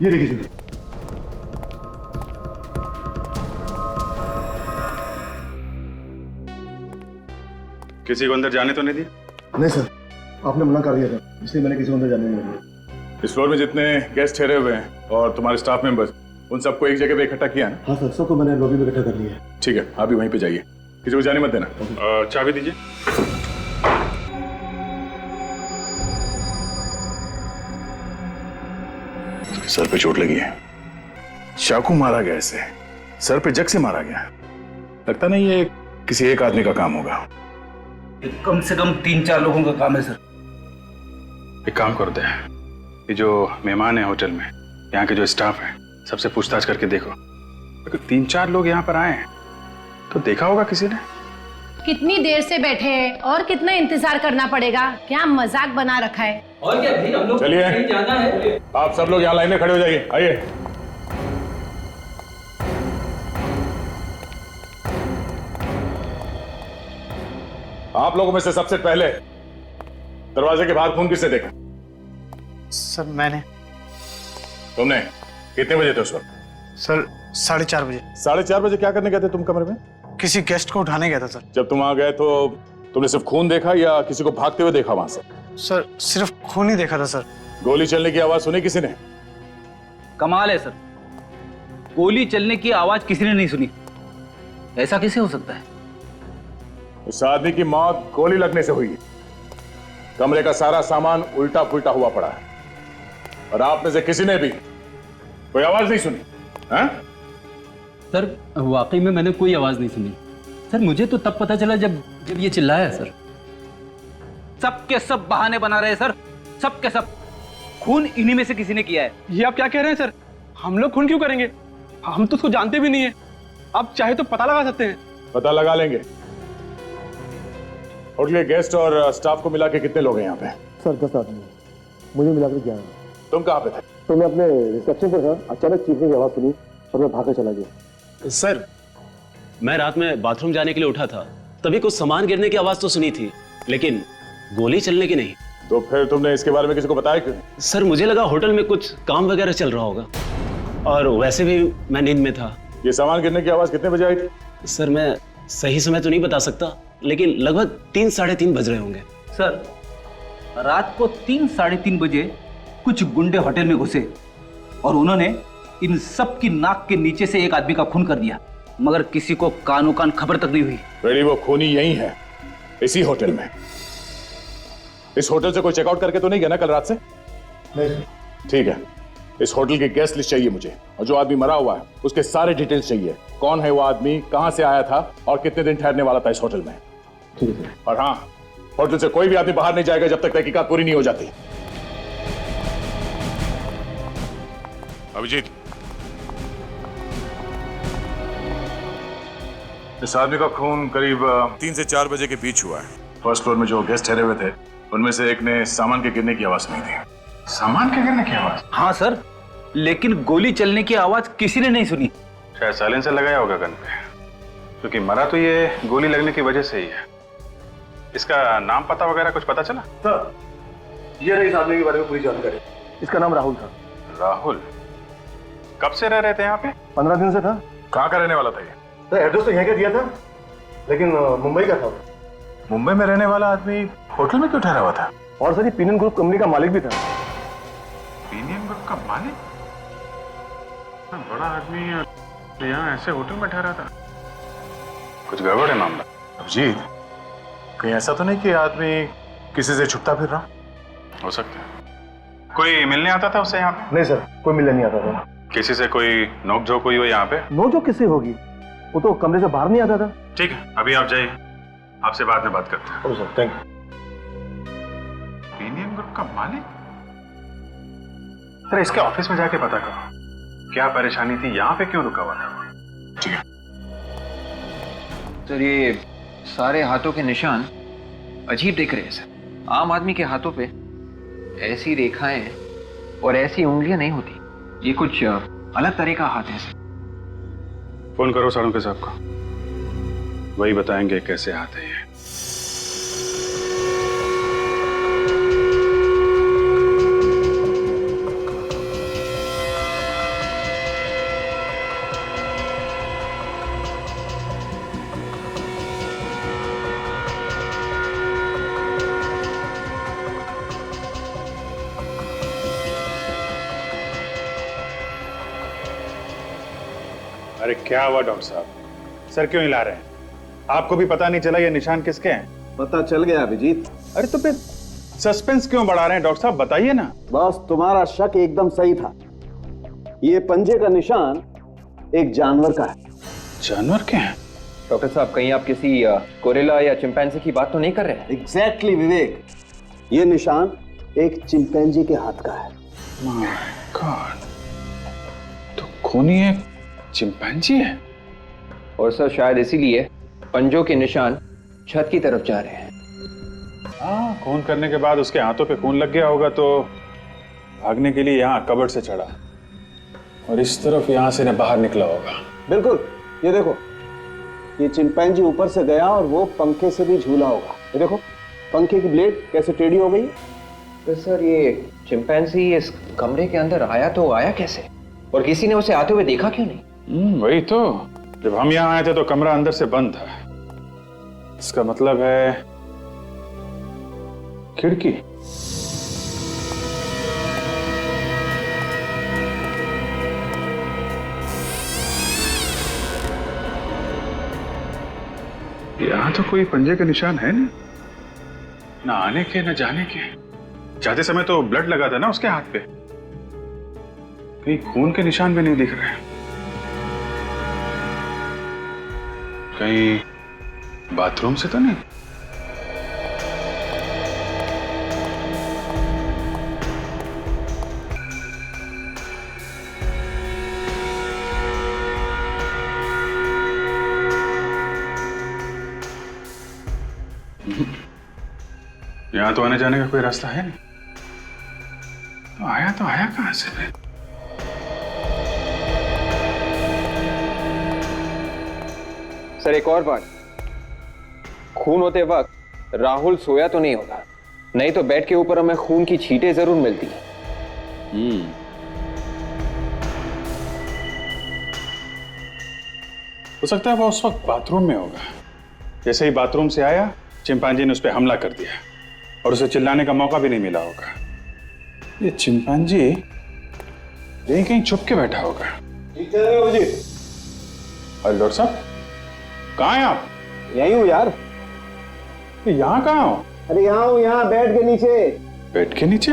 ये देखिए सर। किसी को अंदर जाने तो नहीं दिया? नहीं सर, आपने मना कर दिया था, इसलिए मैंने किसी को अंदर जाने नहीं दिया। इस फ्लोर में जितने गेस्ट ठहरे हुए हैं और तुम्हारे स्टाफ मेंबर्स, उन सबको एक जगह पे इकट्ठा किया है ना? हाँ सर, सबको मैंने लॉबी में इकट्ठा कर लिया है। ठीक है, आप भी वहीं पे जाइए, किसी को जाने मत देना। चाबी दीजिए। सर पे चोट लगी है, चाकू मारा गया इसे, सर पे जग से मारा गया। लगता नहीं ये किसी एक आदमी का काम होगा। कम से कम 3-4 लोगों का काम है सर। एक काम कर दे, ये जो मेहमान है होटल में, यहाँ के जो स्टाफ है, सबसे पूछताछ करके देखो। अगर 3-4 लोग यहाँ पर आए हैं तो देखा होगा किसी ने। कितनी देर से बैठे हैं और कितना इंतजार करना पड़ेगा, क्या मजाक बना रखा है। और क्या भाई, हम लोग चलिए, कहीं जाना है। आप सब लोग यहाँ लाइन में खड़े हो जाइए, आइए। आप लोगों में से सबसे पहले दरवाजे के बाहर खून किसने देखा? सर मैंने। तुमने? कितने बजे थे उस वक्त? सर 4:30 बजे। 4:30 बजे क्या करने गए थे तुम कमरे में? किसी गेस्ट को उठाने गया था सर। जब तुम वहां गए तो तुमने सिर्फ खून देखा या किसी को भागते हुए देखा वहां से? सर सिर्फ खून ही देखा था सर। गोली चलने की आवाज सुनी किसी ने? कमाल है सर, गोली चलने की आवाज किसी ने नहीं सुनी। ऐसा कैसे हो सकता है? उस आदमी की मौत गोली लगने से हुई है। कमरे का सारा सामान उल्टा पुल्टा हुआ पड़ा है और आप में से किसी ने भी कोई आवाज नहीं सुनी? हाँ? सर वाकई में मैंने कोई आवाज नहीं सुनी सर। मुझे तो तब पता चला जब ये चिल्लाया सर। सब के सब बहाने बना रहे हैं सर, सब के सब। खून इन्हीं में से किसी ने किया है। ये आप क्या कह रहे हैं सर? हम लोग खून क्यों करेंगे? हम तो उसको जानते भी नहीं है। आप चाहे तो पता लगा सकते हैं। पता लगा लेंगे। होटल के गेस्ट और स्टाफ को मिला के कितने लोग हैं यहाँ पे? सर 10 आदमी, मुझे मिलाकर 11। तुम कहाँ पे थे? तो मैं अपने रिसेप्शन पर था, अचानक चीखने की आवाज सुनी और मैं भागकर चला गया। सर मैं रात में बाथरूम जाने के लिए उठा था, तभी कुछ सामान गिरने की आवाज तो सुनी थी, लेकिन गोली चलने की नहीं। तो फिर तुमने इसके बारे में किसी को बताया क्यों? सर मुझे लगा होटल में कुछ काम वगैरह चल रहा होगा, और वैसे भी मैं नींद में था। ये सामान गिरने की आवाज कितने बजे आई थी? सर मैं सही समय तो नहीं बता सकता, लेकिन लगभग 3-3:30 बज रहे होंगे। सर रात को 3-3:30 बजे कुछ गुंडे होटल में घुसे और उन्होंने इन सब की नाक के नीचे से एक आदमी का खून कर दिया, मगर किसी को कानो कान खबर तक नहीं हुई। बेड़ी वो खूनी यही है, इसी होटल में। इस होटल से कोई चेकआउट करके तो नहीं गया ना कल रात से? नहीं। ठीक है, इस होटल की गेस्ट लिस्ट चाहिए मुझे, और जो आदमी मरा हुआ है उसके सारे डिटेल्स चाहिए। कौन है वो आदमी, कहां से आया था और कितने दिन ठहरने वाला था इस होटल में। ठीक है। और हाँ, होटल से कोई भी आदमी बाहर नहीं जाएगा जब तक तहकीकात पूरी नहीं हो जाती। अभिजीत, इस आदमी का खून करीब 3 से 4 बजे के बीच हुआ है। फर्स्ट फ्लोर में जो गेस्ट ठहरे हुए थे उनमें से एक ने सामान के गिरने की आवाज सुनी थी। सामान के गिरने की आवाज? हाँ सर, लेकिन गोली चलने की आवाज किसी ने नहीं सुनी। शायद साइलेंसर लगाया होगा गन पे, क्योंकि मरा तो ये गोली लगने की वजह से ही है। इसका नाम पता वगैरह कुछ पता चला? सर ये रही इस आदमी के बारे में पूरी जानकारी। इसका नाम राहुल था। राहुल? कब से रह रहे थे यहाँ पे? 15 दिन से था। कहाँ का रहने वाला था ये? सर एड्रेस तो यहाँ का दिया था, लेकिन मुंबई का था। मुंबई में रहने वाला आदमी होटल में क्यों ठहरा हुआ था? और सर ये पीनन ग्रुप कंपनी का मालिक भी था। पीनियम ग्रुप का मालिक? बड़ा आदमी यहाँ ऐसे होटल में ठहरा था। कुछ गड़बड़ है मामला। अभिजीत, कहीं ऐसा तो नहीं कि आदमी किसी से छुपता फिर रहा? हो सकता है। कोई मिलने आता था उससे यहाँ पे? नहीं सर, कोई मिलने नहीं आता था। किसी से कोई नोकझोंक हुई हो यहाँ पे? नोकझोंक किससे होगी? वो तो कमरे से बाहर नहीं आता था। ठीक है, अभी आप जाइए, आपसे बाद में बात करते हैं। Sir thank you. Premium group का मालिक? अरे इसके ऑफिस में जाके पता करो क्या परेशानी थी, यहाँ पे क्यों रुका हुआ था। ठीक है सर, ये सारे हाथों के निशान अजीब दिख रहे हैं सर। आम आदमी के हाथों पे ऐसी रेखाएं और ऐसी उंगलियां नहीं होती। ये कुछ अलग तरह का हाथ है सर। फोन करो साळुंखे साहब को, वही बताएंगे कैसे हाथ है ये। अरे क्या हुआ डॉक्टर साहब, सर क्यों हिला रहे हैं? आपको भी पता नहीं चला ये निशान किसके हैं? पता चल गया अभिजीत। अरे तो फिर सस्पेंस क्यों बढ़ा रहे हैं डॉक्टर साहब, बताइए ना। बस तुम्हारा शक एकदम सही था। ये पंजे का निशान एक जानवर का है। जानवर के हैं? डॉक्टर साहब कहीं आप किसी गोरिल्ला या चिंपैंजी की बात तो नहीं कर रहे हैं? एग्जैक्टली विवेक, ये निशान एक चिंपैंजी के हाथ का है। माय गॉड, तो खूनी एक चिंपैंजी है। और सर शायद इसीलिए पंजों के निशान छत की तरफ जा रहे हैं। हाँ, खून करने के बाद उसके हाथों पे खून लग गया होगा तो भागने के लिए यहाँ कबर्ड से चढ़ा और इस तरफ यहाँ से बाहर निकला होगा। बिल्कुल, ये देखो, ये चिंपैंजी ऊपर से गया और वो पंखे से भी झूला होगा। ये देखो पंखे की ब्लेड कैसे टेढ़ी हो गई। तो सर ये चिंपैंजी इस कमरे के अंदर आया तो आया कैसे, और किसी ने उसे आते हुए देखा क्यों नहीं? वही तो, जब हम यहाँ आए थे तो कमरा अंदर से बंद था। इसका मतलब है खिड़की। यहाँ तो कोई पंजे के निशान है नहीं, ना आने के ना जाने के। जाते समय तो ब्लड लगा था ना उसके हाथ पे, कहीं खून के निशान भी नहीं दिख रहे। कहीं बाथरूम से तो नहीं? यहां तो आने जाने का कोई रास्ता है नहीं, तो आया कहां से फिर? सर एक और बात, खून होते वक्त राहुल सोया तो नहीं होगा, नहीं तो बेड के ऊपर हमें खून की छींटें जरूर मिलती। हो सकता है वो उस वक्त बाथरूम में होगा। जैसे ही बाथरूम से आया चिंपांजी ने उस पर हमला कर दिया और उसे चिल्लाने का मौका भी नहीं मिला होगा। ये चिंपांजी यहीं कहीं छुप के बैठा होगा। ठीक कह रहे हो जी। अरे डॉक्टर साहब कहाँ हैं आप? यही हूँ यार। यहाँ कहाँ हो? अरे यहाँ हूँ, यहाँ बेड के नीचे। बेड के नीचे?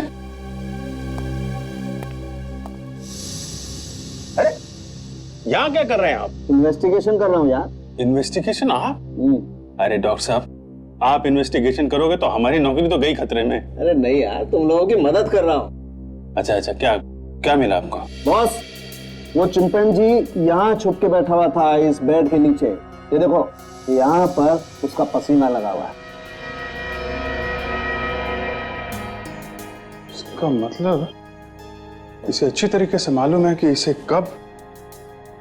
अरे यहाँ क्या कर रहे हैं आप? इन्वेस्टिगेशन कर रहा हूँ यार। इन्वेस्टिगेशन? आप? अरे डॉक्टर साहब, आप इन्वेस्टिगेशन करोगे तो हमारी नौकरी तो गई खतरे में। अरे नहीं यार, तुम लोगों की मदद कर रहा हूँ। अच्छा, क्या क्या मिला आपको? बॉस, वो चिंपैंजी यहाँ छुप के बैठा हुआ था इस बेड के नीचे। ये देखो, यहाँ पर उसका पसीना लगा हुआ है। इसका मतलब इसे अच्छी तरीके से मालूम है कि इसे कब,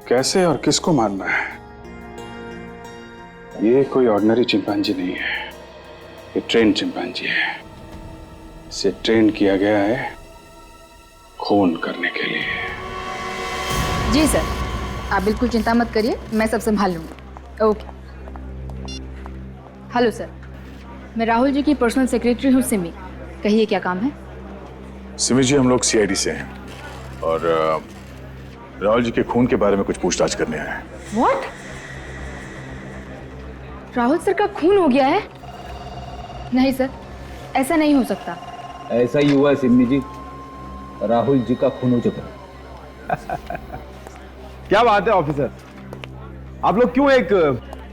कैसे और किसको मारना है। ये कोई ऑर्डिनरी चिंपैंजी नहीं है, ये ट्रेन चिंपैंजी है। इसे ट्रेन किया गया है खून करने के लिए। जी सर, आप बिल्कुल चिंता मत करिए, मैं सब संभाल लूंगी। ओके। हेलो सर, मैं राहुल जी की पर्सनल सेक्रेटरी हूँ सिमी। कहिए क्या काम है? सिमी जी, हम लोग सीआईडी से हैं और राहुल जी के खून के बारे में कुछ पूछताछ करने आए हैं। व्हाट? राहुल सर का खून हो गया है? नहीं सर, ऐसा नहीं हो सकता। ऐसा ही हुआ है सिमी जी, राहुल जी का खून हो चुका है। क्या बात है ऑफिसर, आप लोग क्यों एक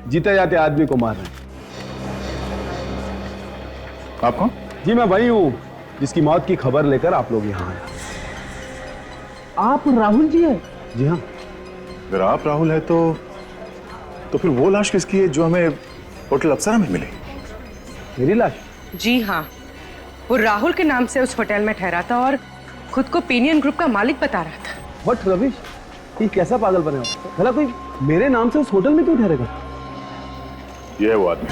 जीते जाते आदमी को मार रहे हैं? आप कौन? जी मैं वही हूं जिसकी मौत की खबर लेकर आप लोग यहाँ आए। आप राहुल जी हैं? जी हाँ। अगर आप राहुल है तो फिर वो लाश किसकी है जो हमें होटल अप्सरा में मिली? मेरी लाश? जी हाँ, वो राहुल के नाम से उस होटल में ठहरा था और खुद को पेनियन ग्रुप का मालिक बता रहा था। व्हाट रविश, ये कैसा पागल बने हो? भला कोई मेरे नाम से उस होटल में क्यों ठहरेगा? ये है वो आदमी।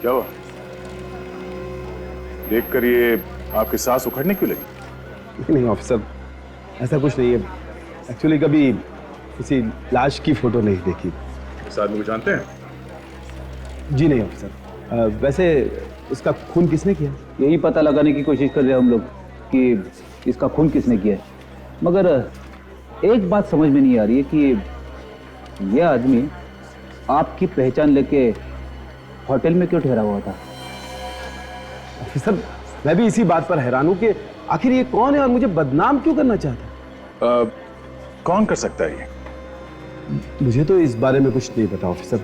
क्या हुआ? देखकर ये आपकी सांस उखड़ने क्यों लगी? नहीं ऑफिसर, ऐसा कुछ नहीं है। एक्चुअली कभी किसी लाश की फोटो नहीं देखी। इस आदमी को जानते हैं? जी नहीं ऑफिसर, वैसे इसका खून किसने किया? यही पता लगाने की कोशिश कर रहे हैं हम लोग कि इसका खून किसने किया है। मगर एक बात समझ में नहीं आ रही है कि यह आदमी आपकी पहचान लेके होटल में क्यों ठहरा हुआ था? ऑफिसर, मैं भी इसी बात पर हैरान हूं कि आखिर ये कौन है और मुझे बदनाम क्यों करना चाहता है? कौन कर सकता है ये? मुझे तो इस बारे में कुछ नहीं पता ऑफिसर,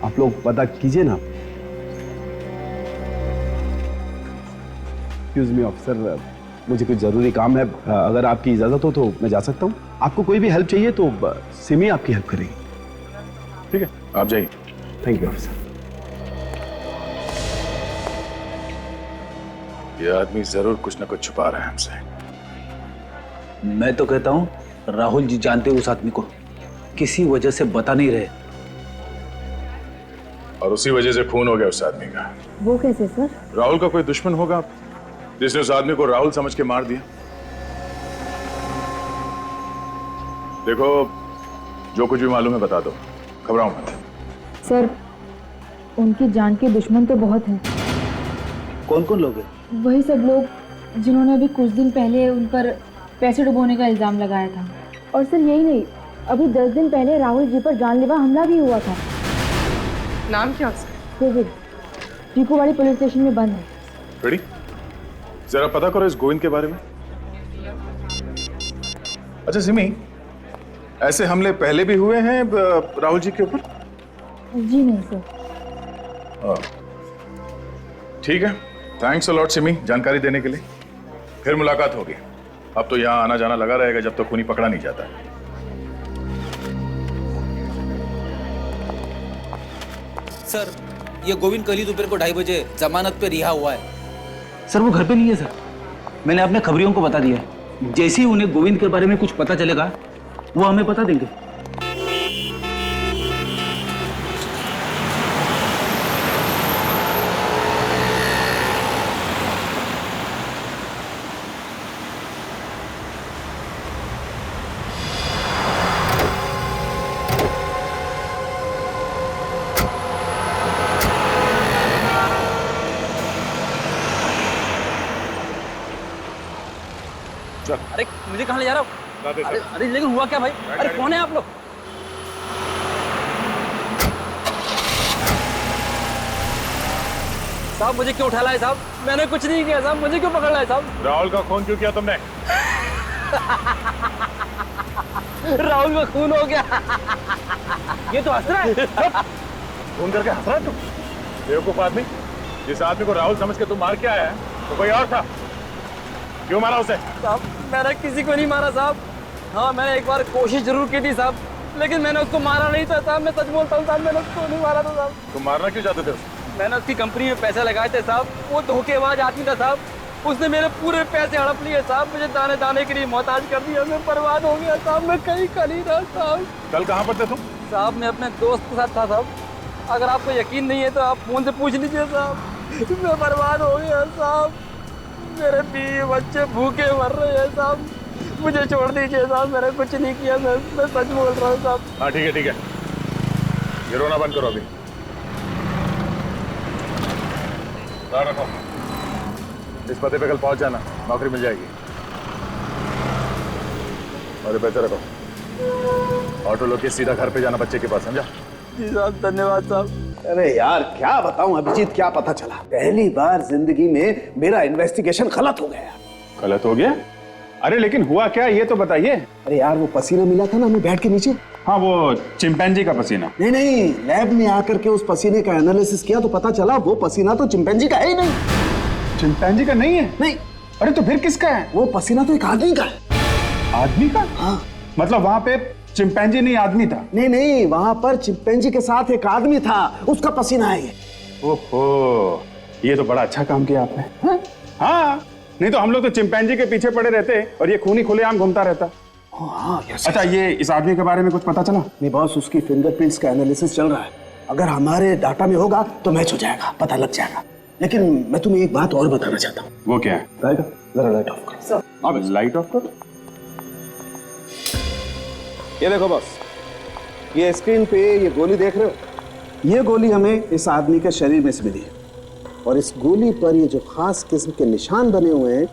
आप लोग पता कीजिए ना। एक्सक्यूज मी ऑफिसर, मुझे कुछ जरूरी काम है, अगर आपकी इजाजत हो तो मैं जा सकता हूँ। आपको कोई भी हेल्प चाहिए तो सिमी आपकी हेल्प करेगी। ठीक है, आप जाइए। Thank you officer. ये आदमी जरूर कुछ ना कुछ छुपा रहा है हमसे। मैं तो कहता हूँ राहुल जी जानते उस आदमी को, किसी वजह से बता नहीं रहे, और उसी वजह से खून हो गया उस आदमी का। वो कैसे सर? राहुल का कोई दुश्मन होगा जिसने उस आदमी को राहुल समझ के मार दिया। देखो, जो कुछ भी मालूम है बता दो, घबराओ मत। सर, उनकी जान के दुश्मन तो बहुत हैं। कौन कौन लोग हैं? वही सब लोग जिन्होंने अभी कुछ दिन पहले उन पर पैसे डुबोने का इल्जाम लगाया था। और सर यही नहीं, अभी 10 दिन पहले राहुल जी पर जानलेवा हमला भी हुआ था। नाम क्या है सर? गोविंद, टीकूवाड़ी पुलिस स्टेशन में बंद है। रेडी? जरा पता करो इस गोविंद के बारे में। अच्छा सिमी, ऐसे हमले पहले भी हुए हैं राहुल जी के ऊपर? जी नहीं सर। ठीक है, थैंक्स अ लॉट सिमी जानकारी देने के लिए। फिर मुलाकात होगी। अब तो यहाँ आना जाना लगा रहेगा जब तक खूनी पकड़ा नहीं जाता। सर, ये गोविंद कल ही दोपहर को 2:30 बजे जमानत पे रिहा हुआ है। सर वो घर पे नहीं है सर, मैंने अपने खबरियों को बता दिया है। जैसे ही उन्हें गोविंद के बारे में कुछ पता चलेगा वो हमें बता देंगे। अरे मुझे कहाँ ले जा रहा हो? अरे लेकिन हुआ क्या भाई? अरे कौन है आप लोग? साहब मुझे क्यों उठा लाए साहब? मैंने कुछ नहीं किया साहब, मुझे क्यों पकड़ लाए साहब? राहुल का खून क्यों किया तुमने? राहुल का खून हो गया। ये तो हंस रहा है। खून करके हंस रहा है तुम? बेवकूफ आदमी, जिस आदमी को राहुल समझ के तुम मार के आया है तो कोई और था। क्यों मारा उसे? साहब मैंने किसी को नहीं मारा साहब। हाँ मैंने एक बार कोशिश जरूर की थी साहब, लेकिन मैंने उसको मारा नहीं था साहब। मैं सच बोलता हूँ साहब, मैंने उसको नहीं मारा था साहब। तुम मारना क्यों चाहते थे उसे? मैंने उसकी कंपनी में पैसे लगाए थे साहब, वो धोखेबाज आदमी था साहब। उसने मेरे पूरे पैसे हड़प लिए साहब, मुझे दाने दाने के लिए मोहताज कर दिया। मैं बर्बाद हो गया साहब, मैं कहीं का नहीं रहा साहब। कल कहाँ पर थे तुम? साहब मैं अपने दोस्त के साथ था साहब, अगर आपको यकीन नहीं है तो आप फोन से पूछ लीजिए साहब। मैं बर्बाद हो गया साहब, मेरे बीवी बच्चे भूखे मर रहे हैं साहब, मुझे छोड़ दीजिए साहब, मैंने कुछ नहीं किया। मैं सच बोल रहा हूँ साहब। हाँ ठीक है ठीक है, ये रोना बंद करो अभी। रखो, इस पते पे कल पहुंच जाना, नौकरी मिल जाएगी। और पैसे रखो, ऑटो लो के सीधा घर पे जाना बच्चे के पास, समझा? जी साहब धन्यवाद साहब। अरे यार क्या बताऊं अभिजीत, क्या पता चला, पहली बार जिंदगी में मेरा इन्वेस्टिगेशन गलत हो गया। गलत हो गया? अरे लेकिन हुआ क्या ये तो बताइए। अरे यार वो पसीना मिला था ना हमें बेड के नीचे। हाँ वो चिंपैंजी का पसीना। नहीं नहीं, लैब में आकर के उस पसीने का एनालिसिस किया तो पता चला वो पसीना तो चिंपैंजी का है ही नहीं। चिंपैंजी का नहीं है? नहीं। अरे तो फिर किसका है? वो पसीना तो एक आदमी का है। आदमी का? हाँ। मतलब वहां पे चिंपैंजी नहीं आदमी था? नहीं नहीं, वहां पर चिंपैंजी के साथ एक आदमी था, उसका पसीना है ये। ओहो, ये तो बड़ा अच्छा काम किया आपने। हाँ, नहीं तो हम लोग तो चिंपैंजी के पीछे पड़े रहते और ये खूनी खुलेआम घूमता रहता। हाँ, अच्छा ये इस आदमी के बारे में कुछ पता चला? नहीं बॉस, उसकी फिंगरप्रिंट्स का एनालिसिस चल रहा है, अगर हमारे डाटा में होगा तो मैच हो जाएगा, पता लग जाएगा। लेकिन मैं तुम्हें एक बात और बताना चाहता हूँ। वो क्या है? जरा लाइट ऑफ करो। अब लाइट ऑफ करो। ये देखो बॉस, ये स्क्रीन पे ये गोली देख रहे हो, ये गोली हमें इस आदमी के शरीर में से मिली है और इस गोली पर ये जो खास किस्म के निशान बने हुए हैं,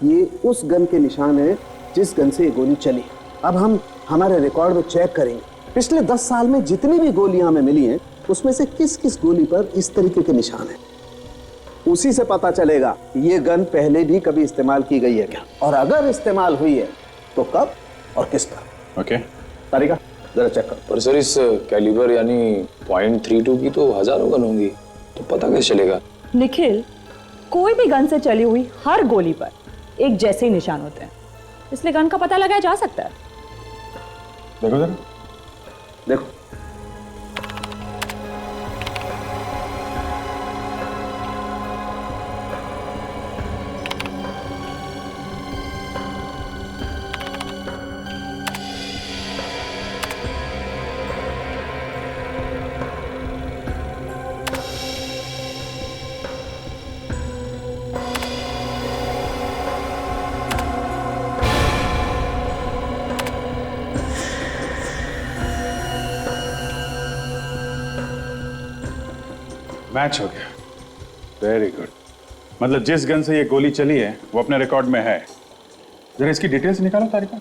ये उस गन के निशान हैं जिस गन से ये गोली चली। अब हम हमारे रिकॉर्ड में चेक करेंगे पिछले 10 साल में जितनी भी गोलियां हमें मिली हैं उसमें से किस किस गोली पर इस तरीके के निशान हैं। उसी से पता चलेगा ये गन पहले भी कभी इस्तेमाल की गई है क्या, और अगर इस्तेमाल हुई है तो कब और किस पर। ओके तारिका जरा चेक कर। पर सर इस कैलिबर यानी .32 की तो हजारों गन होंगी, तो पता कैसे चलेगा? निखिल, कोई भी गन से चली हुई हर गोली पर एक जैसे ही निशान होते हैं, इसलिए गन का पता लगाया जा सकता है। देखो जरा, देखो मैच हो गया। Very good. मतलब जिस गन से ये गोली चली है वो अपने रिकॉर्ड में है। जरा इसकी डिटेल्स निकालो तारिका।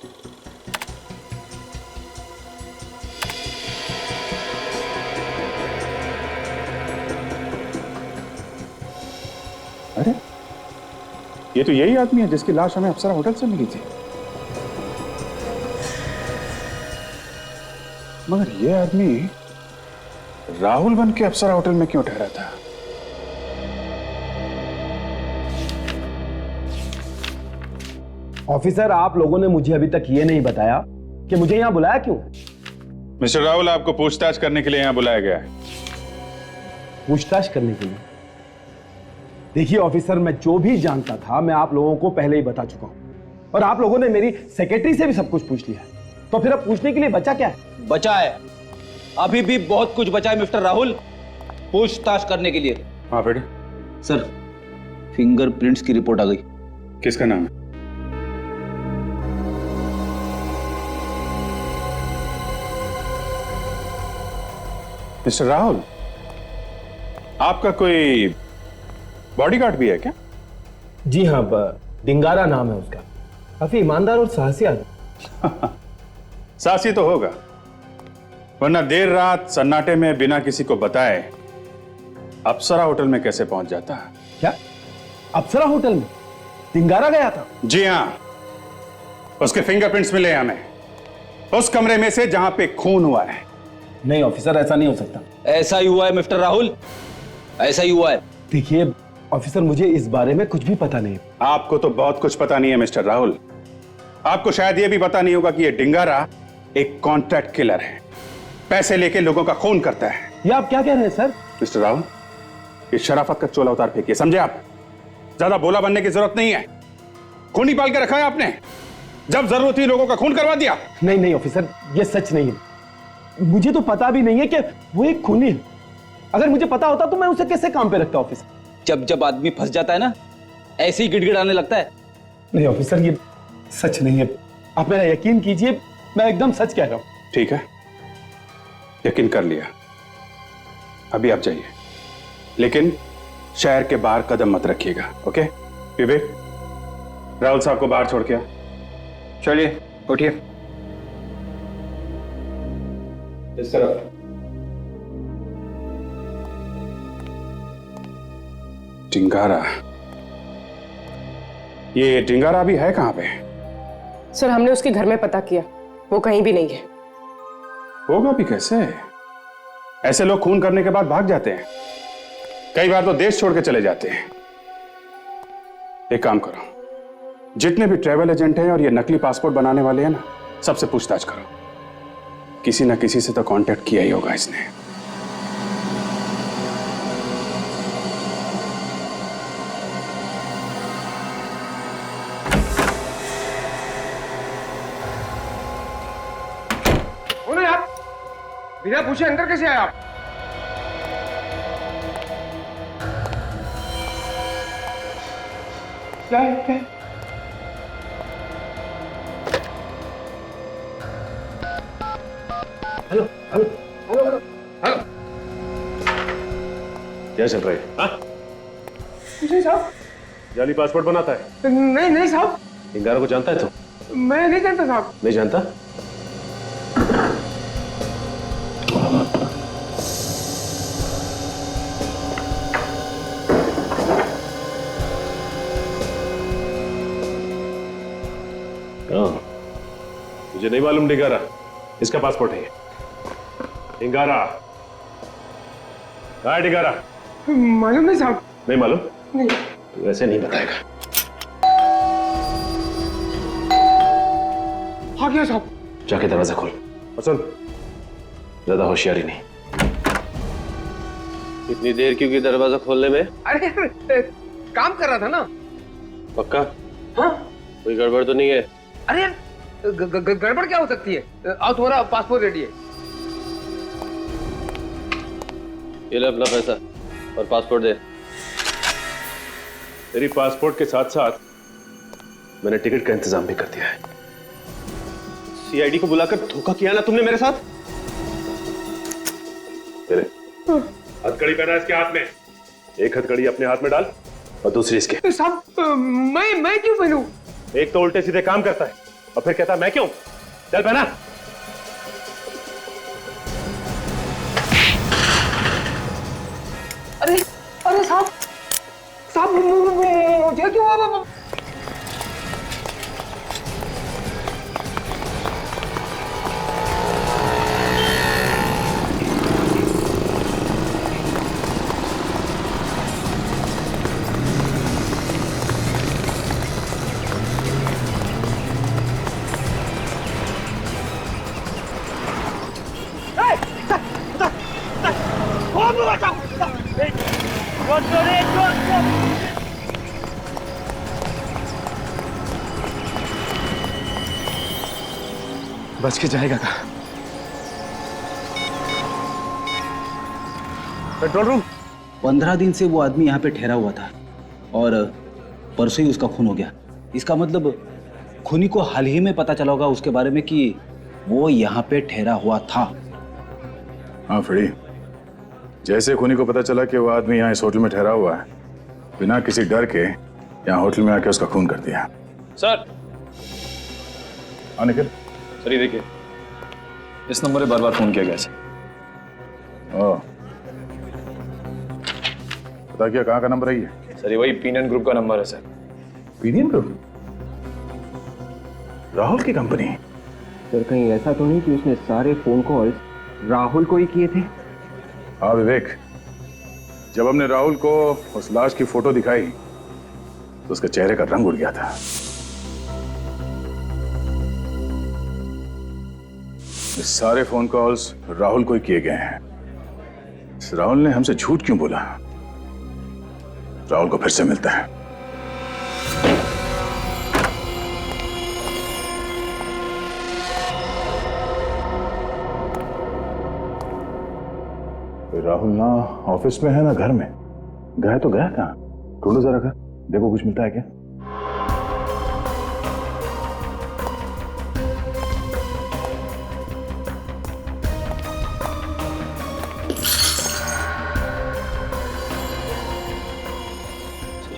अरे ये तो यही आदमी है जिसकी लाश हमें अप्सरा होटल से मिली थी। मगर ये आदमी राहुल बन के अप्सरा होटल में क्यों ठहरा था? ऑफिसर, आप लोगों ने मुझे अभी तक ये नहीं बताया कि मुझे यहां बुलाया क्यों। मिस्टर राहुल, आपको पूछताछ करने के लिए यहां बुलाया गया है। पूछताछ करने के लिए? देखिए ऑफिसर, मैं जो भी जानता था मैं आप लोगों को पहले ही बता चुका हूं, और आप लोगों ने मेरी सेक्रेटरी से भी सब कुछ पूछ लिया है, तो फिर अब पूछने के लिए बचा क्या है? बचा है, अभी भी बहुत कुछ बचा है मिस्टर राहुल पूछताछ करने के लिए। हाँ बेटे। सर, फिंगरप्रिंट्स की रिपोर्ट आ गई। किसका नाम है? मिस्टर राहुल, आपका कोई बॉडीगार्ड भी है क्या? जी हाँ, डिंगारा नाम है उसका। काफी ईमानदार और साहसी आदमी। साहसी तो होगा, वरना देर रात सन्नाटे में बिना किसी को बताए अप्सरा होटल में कैसे पहुंच जाता? क्या अप्सरा होटल में डिंगारा गया था? जी हां, उसके फिंगरप्रिंट्स मिले हमें उस कमरे में से जहां पे खून हुआ है। नहीं ऑफिसर, ऐसा नहीं हो सकता। ऐसा ही हुआ है मिस्टर राहुल, ऐसा ही हुआ है। देखिए ऑफिसर, मुझे इस बारे में कुछ भी पता नहीं। आपको तो बहुत कुछ पता नहीं है मिस्टर राहुल। आपको शायद यह भी पता नहीं होगा कि यह डिंगारा एक कॉन्ट्रैक्ट किलर है, पैसे लेके लोगों का खून करता है। ये आप क्या कह रहे हैं सर? मिस्टर राहुल, इस शराफत का चोला उतार फेंकिए, समझे आप? ज्यादा बोला बनने की जरूरत नहीं है। खून ही पाल के रखा है आपने, जब जरूरत थी लोगों का खून करवा दिया। नहीं नहीं ऑफिसर, ये सच नहीं है। मुझे तो पता भी नहीं है कि वो एक खूनी है। अगर मुझे पता होता तो मैं उसे कैसे काम पे रखता ऑफिसर? जब जब आदमी फंस जाता है ना, ऐसे ही गिड़गिड़ाने लगता है। नहीं ऑफिसर, ये सच नहीं है। आप मेरा यकीन कीजिए, मैं एकदम सच कह रहा हूं। ठीक है, यकीन कर लिया। अभी आप जाइए, लेकिन शहर के बाहर कदम मत रखिएगा। ओके विवेक, राहुल साहब को बाहर छोड़ के आ। चलिए उठिए। इस तरफ। डिंगारा, ये डिंगारा अभी है कहां पे? सर, हमने उसके घर में पता किया, वो कहीं भी नहीं है। होगा भी कैसे? ऐसे लोग खून करने के बाद भाग जाते हैं, कई बार तो देश छोड़ के चले जाते हैं। एक काम करो, जितने भी ट्रैवल एजेंट हैं और ये नकली पासपोर्ट बनाने वाले हैं ना, सबसे पूछताछ करो। किसी ना किसी से तो कांटेक्ट किया ही होगा इसने। आप बिना पूछे अंदर कैसे आए आप? क्या है क्या है? Hello hello hello hello hello. क्या चल रहा है? हाँ? जी साहब। जाली पासपोर्ट बनाता है? नहीं नहीं साहब। इंगारा को जानता है तू? मैं नहीं जानता साहब। नहीं जानता? मुझे नहीं मालूम डिगारा, इसका पासपोर्ट है ये। डिगारा कहाँ है डिगारा? मालूम नहीं साहब। नहीं मालूम? नहीं। तू ऐसे नहीं बताएगा। हाँ क्या साहब? जाके दरवाजा खोल और सुन, ज्यादा होशियारी नहीं। इतनी देर क्यों की दरवाजा खोलने में? अरे काम कर रहा था ना। पक्का? हाँ। कोई गड़बड़ तो नहीं है? अरे गड़बड़ क्या हो सकती है? आओ, तुम्हारा पासपोर्ट रेडी है। ये ले अपना पैसा और पासपोर्ट दे। तेरी पासपोर्ट के साथ साथ मैंने टिकट का इंतजाम भी कर दिया है। सीआईडी को बुलाकर धोखा किया ना तुमने मेरे साथ? तेरे हथकड़ी पहना इसके हाथ में। एक हथकड़ी अपने हाथ में डाल और दूसरी इसके। साहब मैं क्यों पहनूं? एक तो उल्टे सीधे काम करता है और फिर कहता है मैं क्यों। चल पहना। अरे अरे साहब मुझे क्यों? बच के जाएगा कहाँ? Control room. 15 दिन से वो आदमी यहाँ पे ठहरा हुआ था और परसों ही उसका खून हो गया। इसका मतलब खूनी को हाल ही में पता चला होगा उसके बारे में कि वो यहाँ पे ठहरा हुआ था। हाँ फ्रेडी, जैसे खूनी को पता चला कि वो आदमी यहाँ इस होटल में ठहरा हुआ है, बिना किसी डर के यहाँ होटल में आके उसका खून कर दिया। सर। हाँ निखिल। सर ये देखिए, इस नंबर पे बार बार फोन किया गया सर। ओह, पता क्या कहाँ का नंबर है ये? सर ये वही पीनियन ग्रुप का नंबर है सर। पीनियन ग्रुप? राहुल की कंपनी? सर कहीं ऐसा तो नहीं कि उसने सारे फोन कॉल्स राहुल को ही किए थे? हाँ विवेक, जब हमने राहुल को उस लाश की फोटो दिखाई तो उसके चेहरे का रंग उड़ गया था। ये सारे फोन कॉल्स राहुल को ही किए गए हैं। राहुल ने हमसे झूठ क्यों बोला? राहुल को फिर से मिलता है। राहुल ना ऑफिस में है ना घर में। गया तो गया कहाँ? ढूंढो जरा घर, देखो कुछ मिलता है क्या।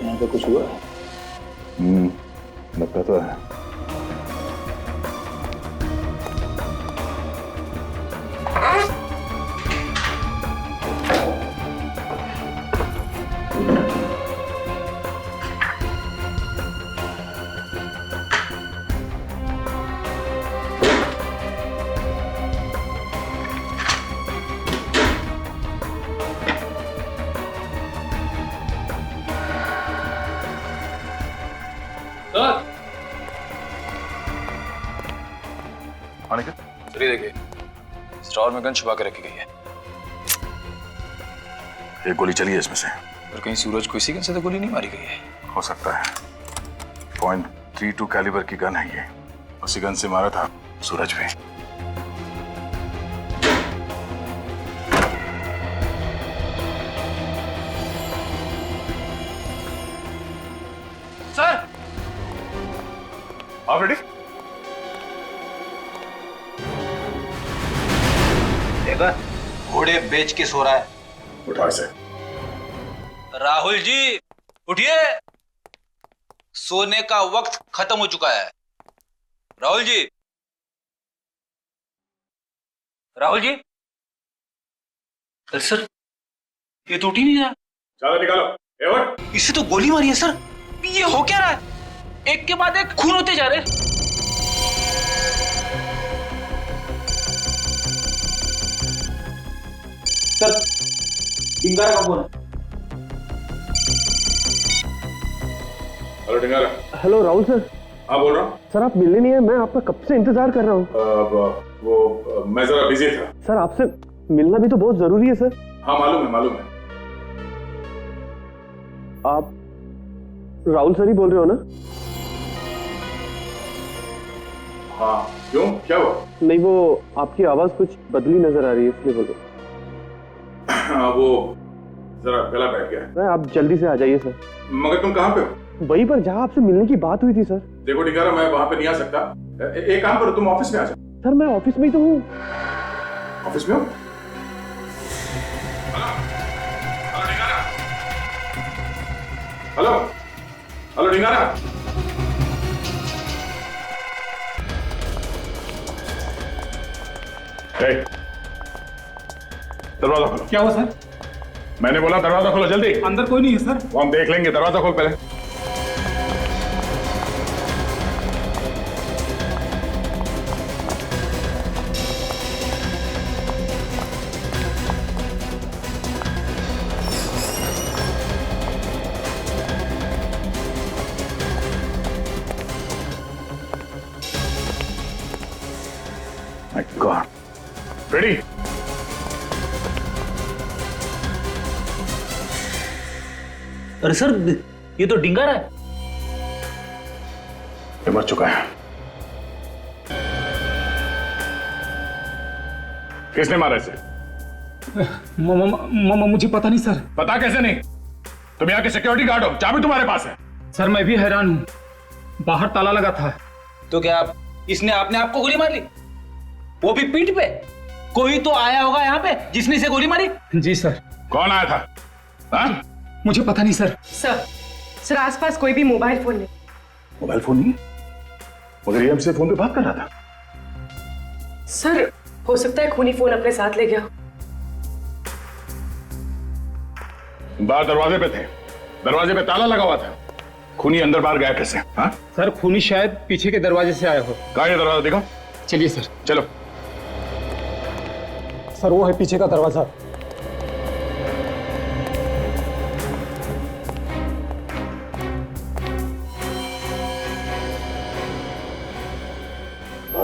यहाँ पे कुछ हुआ है? लगता तो है। चलिए देखिए, स्टोर में गन छुपा के रखी गई है। एक गोली चली है इसमें से। पर कहीं सूरज को इसी गन से तो गोली नहीं मारी गई है। हो सकता है। .32 कैलिबर की गन है ये। उसी गन से मारा था सूरज भी। सर। आप रेडी? देखा, घोड़े बेच के सो रहा है। उठा इसे। राहुल जी उठिए, सोने का वक्त खत्म हो चुका है। राहुल जी, राहुल जी। सर ये तो उठ ही नहीं रहा। चादर निकालो। इसे तो गोली मारी है सर। ये हो क्या रहा है? एक के बाद एक खून होते जा रहे हैं। सर डिंगारा का phone. Hello Dingara. Hello Rahul sir. हाँ बोल रहा हूँ। सर आप मिलने नहीं है, मैं आपका कब से इंतजार कर रहा हूँ। मैं जरा बिजी था। सर आपसे मिलना भी तो बहुत जरूरी है सर। हाँ मालूम है। आप राहुल सर ही बोल रहे हो ना? हाँ क्यों, क्या हुआ? नहीं, वो आपकी आवाज कुछ बदली नजर आ रही है इसलिए बोल रहा हूँ। वो जरा गला बैठ गया है। आप जल्दी से आ जाइए सर। मगर तुम कहाँ पे हो? वहीं पर जहाँ आपसे मिलने की बात हुई थी सर। देखो डिंगारा, मैं वहां पे नहीं आ सकता। एक काम करो, तुम ऑफिस में आ जाओ। सर मैं ऑफिस में ही तो हूँ। ऑफिस में हो? हेलो डिंगारा। दरवाजा खोलो। क्या हुआ सर? मैंने बोला दरवाजा खोलो जल्दी। अंदर कोई नहीं है सर। वो हम देख लेंगे, दरवाजा खोल पहले। My God. Ready? अरे सर ये तो डिंगारा है। ये मर चुका है। किसने मारा इसे? मुझे पता नहीं सर। पता कैसे नहीं? तुम यहाँ के सिक्योरिटी गार्ड हो, चाबी तुम्हारे पास है। सर मैं भी हैरान हूँ, बाहर ताला लगा था। तो क्या इसने अपने आप को गोली मार ली? वो भी पीठ पे? कोई तो आया होगा यहाँ पे जिसने इसे गोली मारी। जी सर। कौन आया था? हाँ? मुझे पता नहीं सर। सर आसपास कोई भी मोबाइल फोन नहीं। मोबाइल फोन नहीं? मगर ये हमसे फोन पे बात कर रहा था। सर हो सकता है खूनी फोन अपने साथ ले गया। बाहर दरवाजे पे थे, दरवाजे पे ताला लगा हुआ था। खूनी अंदर बाहर गया कैसे? हाँ? सर खूनी शायद पीछे के दरवाजे से आया हो। कहाँ है दरवाजा, देखो। चलिए सर। चलो। सर वो है पीछे का दरवाजा।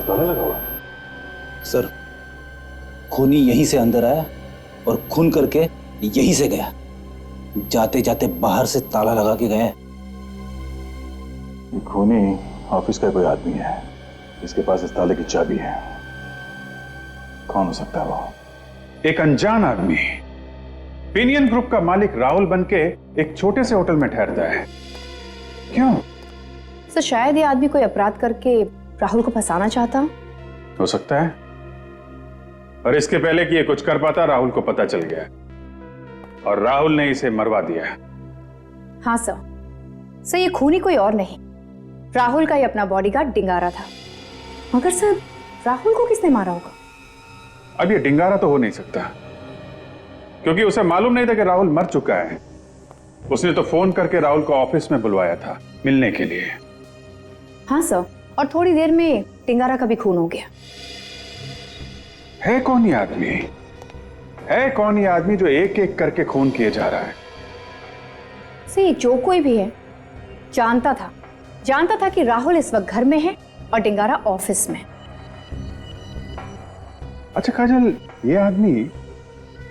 ताला लगा हुआ। सर खूनी यहीं से अंदर आया और खून करके यहीं से गया। जाते जाते बाहर से ताला लगा के गए। खूनी ऑफिस का कोई आदमी है, इसके पास इस ताले की चाबी है। कौन हो सकता है वो? एक अनजान आदमी पिनियन ग्रुप का मालिक राहुल बनके एक छोटे से होटल में ठहरता है। क्यों? तो शायद ये आदमी कोई अपराध करके राहुल को फंसाना चाहता। हो सकता है, और इसके पहले कि ये कुछ कर पाता राहुल को पता चल गया और राहुल ने इसे मरवा दिया। हाँ सर ये खूनी कोई और नहीं, राहुल का ही अपना बॉडीगार्ड डिंगारा था। मगर सर राहुल को किसने मारा होगा? अब ये डिंगारा तो हो नहीं सकता, क्योंकि उसे मालूम नहीं था कि राहुल मर चुका है। उसने तो फोन करके राहुल को ऑफिस में बुलवाया था मिलने के लिए। हाँ सर, और थोड़ी देर में डिंगारा का भी खून हो गया। है कौन ये आदमी? है कौन ये आदमी जो एक एक करके खून किए जा रहा है? सही जो कोई भी है जानता था कि राहुल इस वक्त घर में है और डिंगारा ऑफिस में। अच्छा काजल, ये आदमी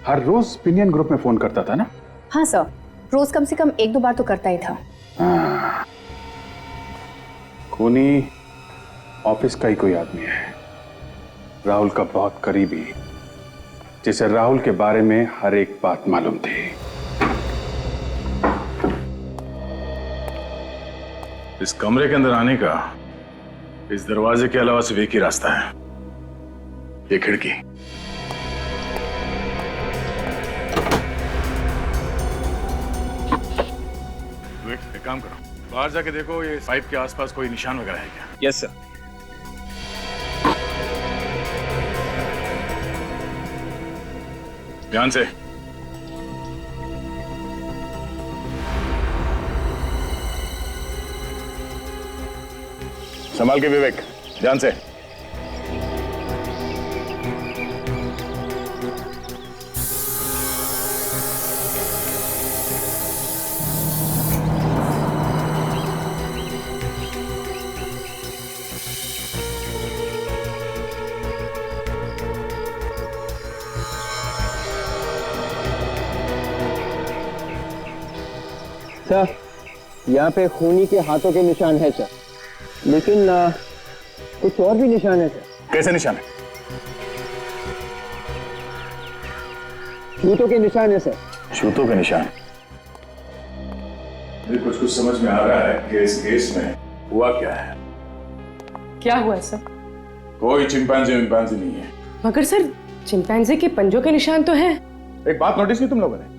हर रोज पिनियन ग्रुप में फोन करता था ना? हाँ सर, रोज कम से कम 1-2 बार तो करता ही था। हाँ। खूनी ऑफिस का ही कोई आदमी है, राहुल का बहुत करीबी, जिसे राहुल के बारे में हर एक बात मालूम थी। इस कमरे के अंदर आने का इस दरवाजे के अलावा सिर्फ एक ही रास्ता है, ये खिड़की। विवेक, एक काम करो, बाहर जाके देखो ये पाइप के आसपास कोई निशान वगैरह है क्या? Yes sir. ध्यान से। संभाल के विवेक, ध्यान से। सर, यहाँ पे खूनी के हाथों के निशान है सर, लेकिन कुछ और भी निशान है सर। कैसे निशान है? जूतों के निशान है सर। जूतों के निशान? मुझे कुछ कुछ समझ में आ रहा है कि इस केस में हुआ क्या है। क्या हुआ है सर? कोई चिंपैंजी नहीं है। मगर सर, चिंपैंजी के पंजों के निशान तो हैं। एक बात नोटिस की तुम लोगों ने?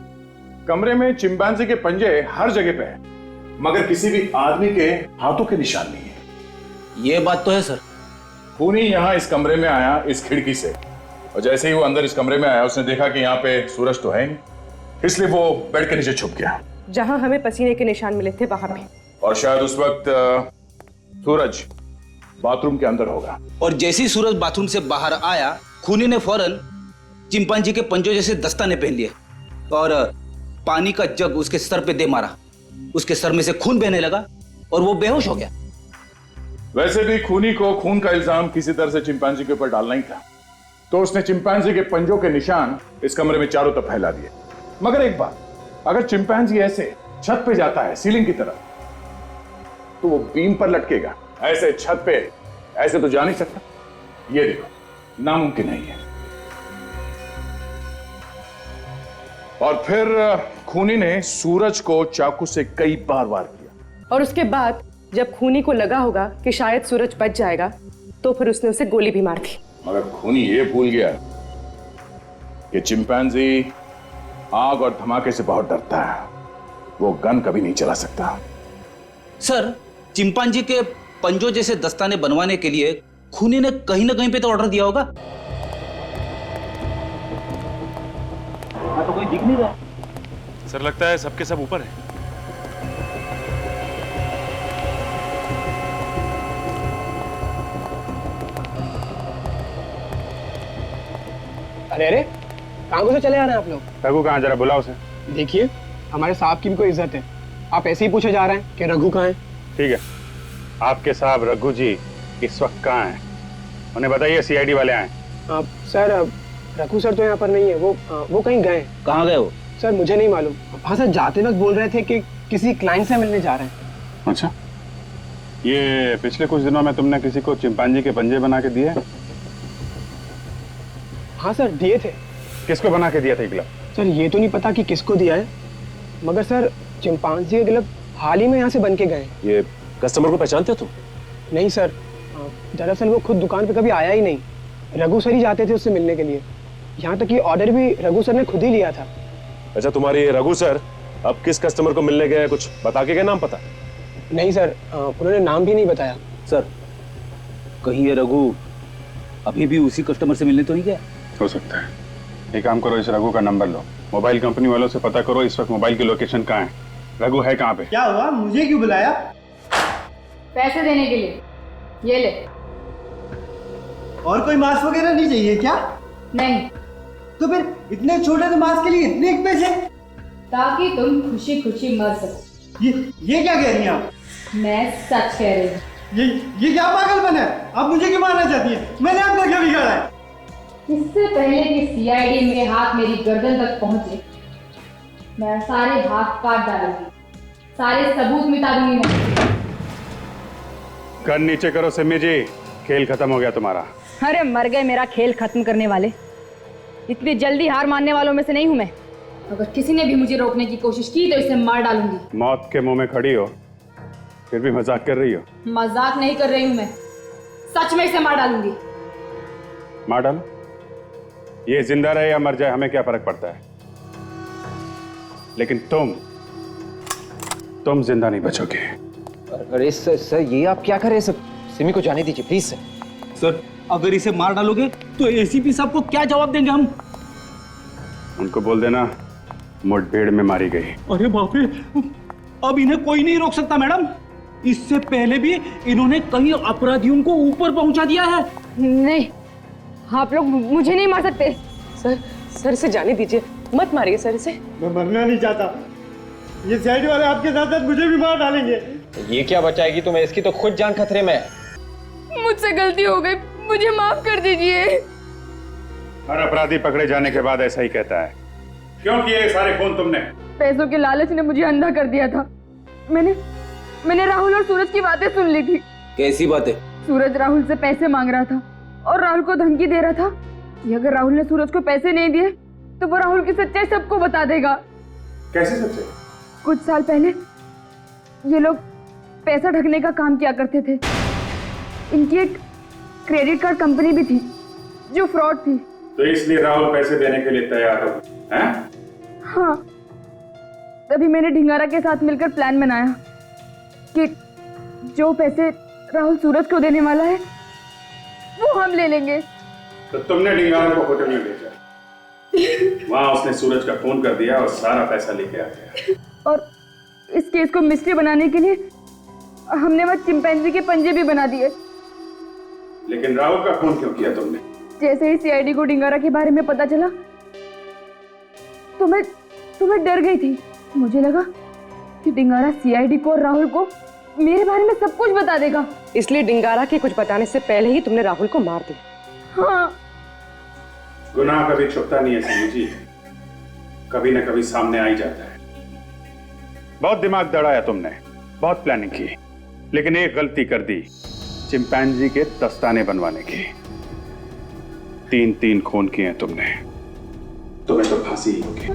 कमरे में चिंपैंजी के पंजे हर जगह पे हैं, मगर किसी भी आदमी के हाथों के निशान नहीं है। ये बात तो है सर। खूनी यहाँ इस कमरे में आया इस खिड़की से, और जैसे ही वो अंदर इस कमरे में आया उसने देखा कि यहाँ पे सूरज तो है नहीं, इसलिए वो बेड के नीचे छुप गया जहां हमें पसीने के निशान मिले थे वहां पे। और शायद उस वक्त सूरज बाथरूम के अंदर होगा। और जैसे ही सूरज बाथरूम से बाहर आया, खूनी ने फौरन चिंपांजी के पंजों जैसे दस्ताने पहन लिए और पानी का जग उसके सर पे दे मारा। उसके सर में से खून बहने लगा और वो बेहोश हो गया। वैसे भी खूनी को खून का इल्जाम किसी तरह से चिंपैंजी के ऊपर डालना ही था, तो उसने चिंपैंजी के पंजों के निशान इस कमरे में चारों तरफ फैला दिए। मगर एक बात, अगर चिंपैंजी ऐसे छत पे जाता है सीलिंग की तरफ, तो वो बीम पर लटकेगा। ऐसे छत पे ऐसे तो जा नहीं सकता। ये देखो, नामुमकिन नहीं है। और फिर खूनी ने सूरज को चाकू से कई बार वार किया। और उसके बाद जब खूनी को लगा होगा कि शायद सूरज बच जाएगा, तो फिर उसने उसे गोली भी मार दी। मगर खूनी ये भूल गया कि चिंपैंजी आग और धमाके से बहुत डरता है। वो गन कभी नहीं चला सकता। सर, चिंपांजी के पंजों जैसे दस्ताने बनवाने के लिए खूनी ने कहीं ना कहीं पे तो ऑर्डर दिया होगा। तो कोई दिख नहीं रहा। सर, लगता है सबके सब ऊपर है। अरे अरे, कहाँ को से चले आ रहे हैं आप लोग? रघु कहाँ, जरा बुलाओ उसे। देखिए, हमारे साहब की भी कोई इज्जत है। आप ऐसे ही पूछे जा रहे हैं कि रघु कहाँ है? ठीक है, आपके साहब रघु जी इस वक्त कहाँ हैं? उन्हें बताइए सीआईडी वाले आए। सर, रघु सर तो यहाँ पर नहीं है। वो कहीं गए। कहाँ गए वो? सर, मुझे नहीं मालूम। हाँ सर, जाते वक्त बोल रहे थे कि किसी क्लाइंट से मिलने जा रहे हैं। अच्छा, ये पिछले कुछ दिनों में तुमने किसी को चिंपांजी के पंजे बना के दिए? हाँ सर, दिए थे। किसको बना के दिया था ग्लव? सर, ये तो नहीं पता कि किसको दिया है, मगर सर चिंपांजी के ग्लव हाल ही में यहाँ से बन के गए। ये कस्टमर को पहचानते हो तुम? नहीं सर, दरअसल वो खुद दुकान पे कभी आया ही नहीं। रघु सर ही जाते थे उससे मिलने के लिए। यहाँ तक कि ऑर्डर भी रघु सर ने खुद ही लिया था। अच्छा, तुम्हारे रघु सर अब किस कस्टमर को मिलने गए, कुछ बता के क्या नाम पता? नहीं सर, उन्होंने नाम भी नहीं बताया। सर, कहीं ये रघु अभी भी उसी कस्टमर से मिलने तो नहीं गया? हो सकता है। एक काम करो, इस रघु का नंबर लो, मोबाइल कंपनी वालों से पता करो इस वक्त मोबाइल की लोकेशन कहाँ है। रघु है कहाँ पे? क्या हुआ, मुझे क्यों बुलाया? पैसे देने के लिए। ये ले। और कोई मास्क वगैरह नहीं चाहिए क्या? नहीं। तो फिर इतने छोटे से मास्क के लिए इतने पैसे? ताकि तुम खुशी खुशी मर सको। ये क्या कह रही हैं आप? मैं सच कह रही हूँ। ये क्या पागलपन है? आप मुझे क्यों मारना चाहती हैं? मैंने आपका क्या बिगाड़ा है? इससे पहले कि सीआईडी मेरे हाथ मेरी गर्दन तक पहुंचे, मैं सारे हाथ काट डालूंगी, सारे सबूत मिटा दूंगी मैं। गन नीचे करो सिमी जी, खेल खत्म हो गया तुम्हारा। अरे मर गए मेरा खेल खत्म करने वाले। इतनी जल्दी हार मानने वालों में से नहीं हूं मैं। अगर किसी ने भी मुझे रोकने की कोशिश की तो इसे मार डालूंगी। मौत के मुंह में खड़ी हो, फिर भी मजाक कर रही हो? मजाक नहीं कर रही हूं मैं, सच में इसे मार डालूंगी। मार डालो, ये जिंदा रहे या मर जाए हमें क्या फर्क पड़ता है, लेकिन तुम जिंदा नहीं बचोगे। अरे सर ये आप क्या कर रहे हैं सर? सिमी को जाने दीजिए प्लीज सर। सर अगर इसे मार डालोगे तो एसीपी साहब को क्या जवाब देंगे हम? उनको बोल देना मुठभेड़ में मारी गई। अरे बाप रे, अब इन्हें कोई नहीं रोक सकता मैडम। इससे पहले भी इन्होंने कई अपराधियों को ऊपर पहुंचा दिया है। नहीं, आप लोग मुझे नहीं मार सकते। सर इसे जाने दीजिए, मत मारिए सर इसे। मैं मरना नहीं चाहता। ये सीआईडी वाले आपके साथ साथ मुझे भी मार डालेंगे। ये क्या बचाएगी तुम्हें? इसकी तो खुद जान खतरे में है। मुझसे गलती हो गई, मुझे माफ कर दीजिए। हर अपराधी पकड़े जाने के बाद ऐसा ही कहता है। क्यों किए सारे खून तुमने? पैसों के लालच ने मुझे अंधा कर दिया था। मैंने राहुल और सूरज की बातें सुन ली थी। कैसी बातें? सूरज राहुल से पैसे मांग रहा था और राहुल को धमकी दे रहा था कि अगर राहुल ने सूरज को पैसे नहीं दिए तो वो राहुल की सच्चाई सबको बता देगा। कैसे सच्चाई? कुछ साल पहले ये लोग पैसा ढकने का काम किया करते थे। इनकी एक क्रेडिट कार्ड कंपनी भी थी जो फ्रॉड थी। तो इसलिए राहुल पैसे देने के लिए तैयार हो? हैं? हाँ, तभी मैंने ढिंगारा के साथ मिलकर प्लान बनाया कि जो पैसे राहुल सूरज को देने वाला है वो हम ले लेंगे। तो तुमने ढिंगारा को होटल में भेजा, वहां उसने सूरज का फोन कर दिया और सारा पैसा लेके आ गया। और इस केस को मिस्ट्री बनाने के लिए हमने वह चिंपैंजी के पंजे भी बना दिए। लेकिन राहुल का फोन क्यों किया तुमने? जैसे ही सीआईडी को ढिंगारा के बारे में पता चला तो मैं डर गई थी। मुझे लगा कि ढिंगारा सीआईडी को और राहुल को मेरे बारे में सब कुछ बता देगा। इसलिए ढिंगारा के कुछ बताने से पहले ही तुमने राहुल को मार दिया। हाँ। गुनाह कभी छुपता नहीं है सिमी जी, कभी न कभी सामने आ ही जाता है। बहुत दिमाग दौड़ाया तुमने, बहुत प्लानिंग की, लेकिन एक गलती कर दी, चिंपैंजी के दस्ताने बनवाने की। 3-3 खून किए तुमने, तुम्हें तो फांसी ही होगी।